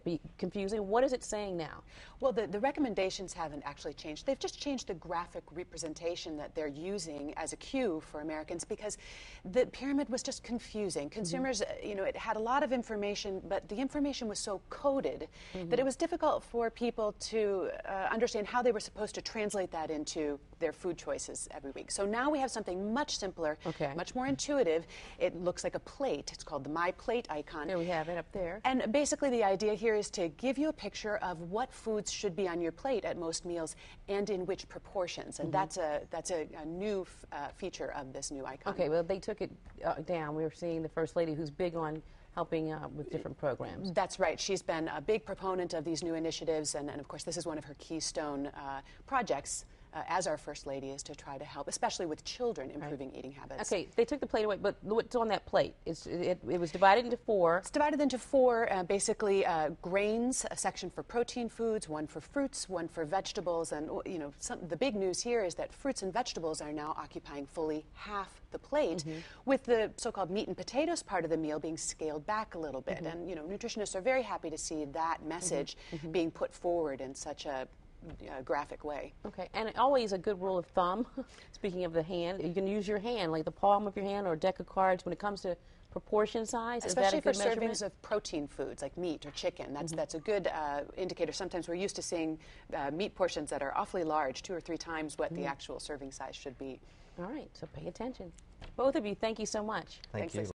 be confusing. What is it saying now? Well, the recommendations haven't actually changed. They've just changed the graphic representation that they're using as a cue for Americans, because the pyramid was just confusing. Consumers, you know, it had a lot of information, but the information was so coded that it was difficult for people to understand how they were supposed to translate that into their food choices every week. So now we have something much simpler, much more intuitive. It looks like a plate. It's called the MyPlate icon. There we have it up there. And basically the idea here is to give you a picture of what foods should be on your plate at most meals and in which proportions. And that's a new feature of this new icon. Okay, well, they took it down. We were seeing the First Lady, who's big on helping with different programs. That's right. She's been a big proponent of these new initiatives, and of course this is one of her keystone projects as our First Lady, is to try to help, especially with children, improving eating habits. Okay, they took the plate away, but what's on that plate? It was divided into four. It's divided into four, basically grains, a section for protein foods, one for fruits, one for vegetables, and you know, the big news here is that fruits and vegetables are now occupying fully half the plate, with the so-called meat and potatoes part of the meal being scaled back a little bit. And you know, nutritionists are very happy to see that message being put forward in such a graphic way. Okay, and always a good rule of thumb, speaking of the hand, you can use your hand, like the palm of your hand or a deck of cards when it comes to proportion size. Especially is that a for good measurement? servings of protein foods like meat or chicken. That's a good indicator. Sometimes we're used to seeing meat portions that are awfully large, 2 or 3 times what the actual serving size should be. All right, so pay attention. Both of you, thank you so much. Thank you.